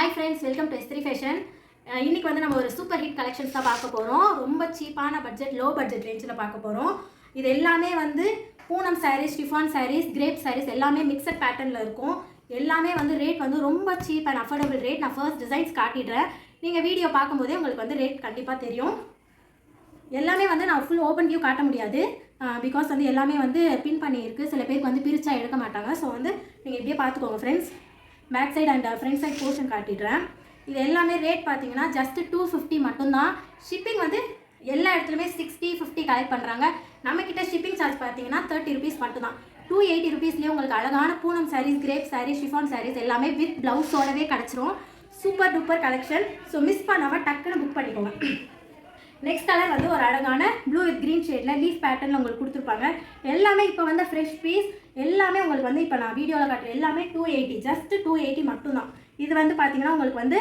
Hi friends, welcome to S3 Fashion. இன்னைக்கு வந்து நம்ம ஒரு சூப்பர் ஹிட் கலெக்ஷன்ஸ் தான் பார்க்க போறோம். ரொம்ப சீப்பான பட்ஜெட், லோ பட்ஜெட் ரேஞ்சில பார்க்க போறோம். இது எல்லாமே வந்து Poonam sarees, chiffon sarees, grape sarees எல்லாமே மிக்ஸட் பேட்டர்ன்ல இருக்கும். எல்லாமே வந்து ரேட் வந்து ரொம்ப சீப் அண்ட் அஃபோர்டபிள் ரேட். நான் ஃபர்ஸ்ட் டிசைன்ஸ் காட்டிடுறேன். நீங்க வீடியோ பார்க்கும்போதே உங்களுக்கு வந்து ரேட் கண்டிப்பா தெரியும். எல்லாமே வந்து நான் ஃபுல் ஓப்பன் வியூ காட்ட முடியாது. பிகாஸ் வந்து எல்லாமே வந்து பின் பண்ணி இருக்கு. சில பேருக்கு வந்து பிரிச்சா எடுக்க மாட்டாங்க. ஸோ வந்து நீங்கள் இப்படியே பார்த்துக்கோங்க friends. Back side and front side portion காட்டிடுறேன். இது எல்லாமே ரேட் பார்த்தீங்கன்னா ஜஸ்ட் 250 மட்டும்தான். ஷிப்பிங் வந்து எல்லா இடத்துலையுமே 60-50 கலெக்ட் பண்ணுறாங்க. நம்மக்கிட்ட ஷிப்பிங் சார்ஜ் பார்த்தீங்கன்னா 30 rupees மட்டும்தான். 280 rupeesலேயே உங்களுக்கு அழகான Poonam sarees, crepe sarees, chiffon sarees எல்லாமே வித் ப்ளவுஸோடவே கிடச்சிரும். Super duper collection. So miss பண்ணாமல் டக்குன்னு புக் பண்ணிக்கோங்க. நெக்ஸ்ட் கலர் வந்து ஒரு அழகான ப்ளூ வித் க்ரீன் ஷேடில் லீஃப் பேட்டர்னில் உங்களுக்கு கொடுத்துருப்பாங்க. எல்லாமே இப்போ வந்து ஃப்ரெஷ் பீஸ். எல்லாமே உங்களுக்கு வந்து இப்போ நான் வீடியோவில் காட்டுறேன். எல்லாமே 280, ஜஸ்ட் 280 மட்டும்தான். இது வந்து பார்த்தீங்கன்னா உங்களுக்கு வந்து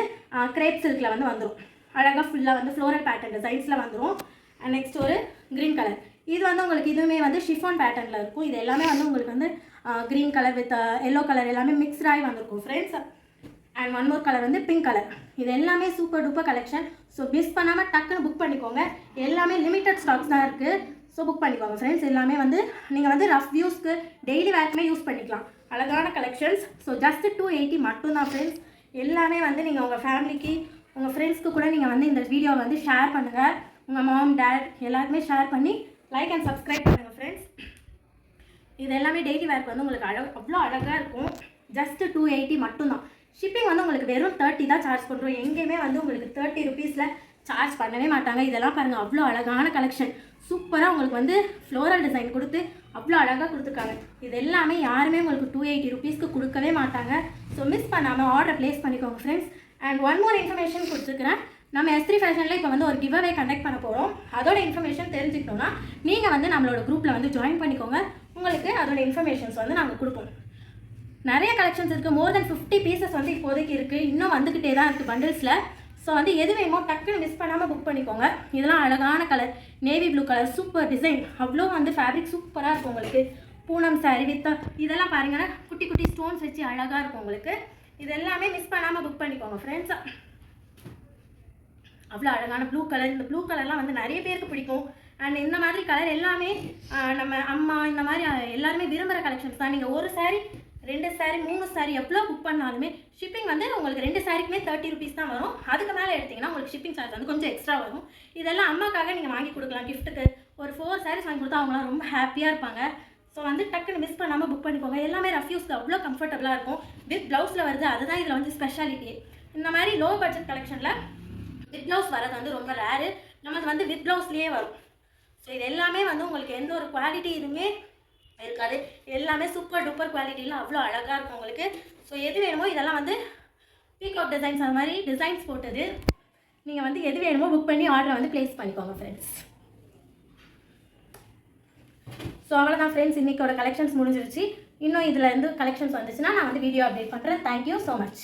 கிரேப் சில்கில் வந்து வந்துடும். அழகாக ஃபுல்லாக வந்து ஃப்ளோரல் பேட்டர்ன் டிசைன்ஸில் வந்துடும். அண்ட் நெக்ஸ்ட் ஒரு க்ரீன் கலர். இது வந்து உங்களுக்கு இதுவுமே வந்து ஷிஃபான் பேட்டர்னில் இருக்கும். இது எல்லாமே வந்து உங்களுக்கு வந்து green colour with yellow colour எல்லாமே மிக்ஸ்டாகி வந்திருக்கும் friends. And one more colour வந்து பிங்க் கலர். இது எல்லாமே super duper collection. So miss பண்ணாமல் டக்குன்னு புக் பண்ணிக்கோங்க. எல்லாமே லிமிட்டட் ஸ்டாக்ஸ் தான் இருக்குது. ஸோ புக் பண்ணிக்கோங்க ஃப்ரெண்ட்ஸ். எல்லாமே வந்து நீங்கள் வந்து ரஃப் யூஸ்க்கு டெய்லி வேர்க்குமே யூஸ் பண்ணிக்கலாம். அழகான கலெக்ஷன்ஸ். ஸோ ஜஸ்ட் 280 மட்டும்தான் ஃப்ரெண்ட்ஸ். எல்லாமே வந்து நீங்கள் உங்கள் ஃபேமிலிக்கு உங்கள் ஃப்ரெண்ட்ஸ்க்கு கூட நீங்கள் வந்து இந்த வீடியோவை வந்து ஷேர் பண்ணுங்கள். உங்கள் மாம் டேட் எல்லாருக்குமே ஷேர் பண்ணி லைக் அண்ட் சப்ஸ்கிரைப் பண்ணுங்கள் ஃப்ரெண்ட்ஸ். இது எல்லாமே டெய்லி வேர்க்கு வந்து உங்களுக்கு அவ்வளோ அழகாக இருக்கும். ஜஸ்ட் 280 மட்டும்தான். ஷிப்பிங் வந்து உங்களுக்கு வெறும் 30 தான் சார்ஜ் பண்ணுறோம். எங்கேயுமே வந்து உங்களுக்கு 30 rupeesல சார்ஜ் பண்ணவே மாட்டாங்க. இதெல்லாம் பாருங்கள், அவ்வளோ அழகான கலெக்ஷன். சூப்பராக உங்களுக்கு வந்து ஃப்ளோரல் டிசைன் கொடுத்து அவ்வளோ அழகாக கொடுத்துருக்காங்க. இது எல்லாமே யாருமே உங்களுக்கு 280 rupeesக்கு கொடுக்கவே மாட்டாங்க. ஸோ மிஸ் பண்ணாமல் ஆர்டர் ப்ளேஸ் பண்ணிக்கோங்க friends. And one more information கொடுத்துருக்குறேன். நம்ம S3 ஃபேஷனில் இப்போ வந்து ஒரு கிவ் அவே கண்டக்ட் பண்ண போகிறோம். அதோட இன்ஃபர்மேஷன் தெரிஞ்சுக்கணும்னா நீங்கள் வந்து நம்மளோட குரூப்பில் வந்து ஜாயின் பண்ணிக்கோங்க. உங்களுக்கு அதோட இன்ஃபர்மேஷன்ஸ் வந்து நாங்கள் கொடுப்போம். நிறைய கலெக்ஷன்ஸ் இருக்குது. மோர் தென் 50 பீசஸ் வந்து இப்போதைக்கு இருக்குது. இன்னும் வந்துக்கிட்டே தான் இருக்குது பண்டில்ஸில். ஸோ வந்து எது வேணுமோ டக்குன்னு மிஸ் பண்ணாமல் புக் பண்ணிக்கோங்க. இதெல்லாம் அழகான colour, navy blue colour, super design. அவ்வளோ வந்து ஃபேப்ரிக் சூப்பராக இருக்கும் உங்களுக்கு. பூனம் சாரி வித் இதெல்லாம் பாருங்கன்னா குட்டி குட்டி ஸ்டோன்ஸ் வச்சு அழகாக இருக்கும் உங்களுக்கு. இது எல்லாமே மிஸ் பண்ணாமல் புக் பண்ணிக்கோங்க ஃப்ரெண்ட்ஸ். அவ்வளோ அழகான ப்ளூ கலர். இந்த ப்ளூ கலர்லாம் வந்து நிறைய பேருக்கு பிடிக்கும். அண்ட் இந்த மாதிரி கலர் எல்லாமே நம்ம அம்மா இந்த மாதிரி எல்லாருமே விரும்புகிற கலெக்ஷன்ஸ் தான். நீங்கள் ஒரு சாரீ 2 சாரீ 3 சாரீ எவ்வளோ புக் பண்ணாலுமே ஷிப்பிங் வந்து உங்களுக்கு 2 சாரிக்குமே 30 rupees தான் வரும். அதுக்கு மேலே எடுத்திங்கன்னா உங்களுக்கு ஷிப்பிங் சார்ஜ் வந்து கொஞ்சம் எக்ஸ்ட்ரா வரும். இதெல்லாம் அம்மாக்காக நீங்கள் வாங்கி கொடுக்கலாம் கிஃப்ட்டுக்கு. ஒரு 4 sarees வாங்கி கொடுத்தா அவங்களாம் ரொம்ப ஹாப்பியாக இருப்பாங்க. ஸோ வந்து டக்குன்னு மிஸ் பண்ணாமல் புக் பண்ணிக்கோங்க. எல்லாமே ரஃப் யூஸ்க்கு அவ்வளோ கம்ஃபர்டபுளாக இருக்கும். வித் ப்ளவுஸில் வருது, அதுதான் இதில் வந்து ஸ்பெஷாலிட்டி. இந்த மாதிரி லோ பட்ஜெட் கலெக்ஷனில் வித் ப்ளவுஸ் வரது வந்து ரொம்ப ரேரு. நமக்கு வந்து வித் ப்ளவுஸ்லேயே வரும். ஸோ இது எல்லாமே வந்து உங்களுக்கு எந்த ஒரு குவாலிட்டி இதுவுமே இருக்காது. எல்லாமே சூப்பர் டூப்பர் குவாலிட்டியில் அவ்வளோ அழகாக இருக்கும் உங்களுக்கு. ஸோ எது வேணுமோ இதெல்லாம் வந்து பீகாக் டிசைன்ஸ் அந்த மாதிரி டிசைன்ஸ் போட்டது. நீங்கள் வந்து எது வேணுமோ புக் பண்ணி ஆர்டரை வந்து ப்ளேஸ் பண்ணிக்கோங்க ஃப்ரெண்ட்ஸ். ஸோ அவ்வளோதான் ஃப்ரெண்ட்ஸ், இன்றைக்கோட கலெக்ஷன்ஸ் முடிஞ்சிருச்சு. இன்னும் இதில் இருந்து கலெக்ஷன்ஸ் வந்துச்சுன்னா நான் வந்து வீடியோ அப்டேட் பண்ணுறேன். Thank you so much.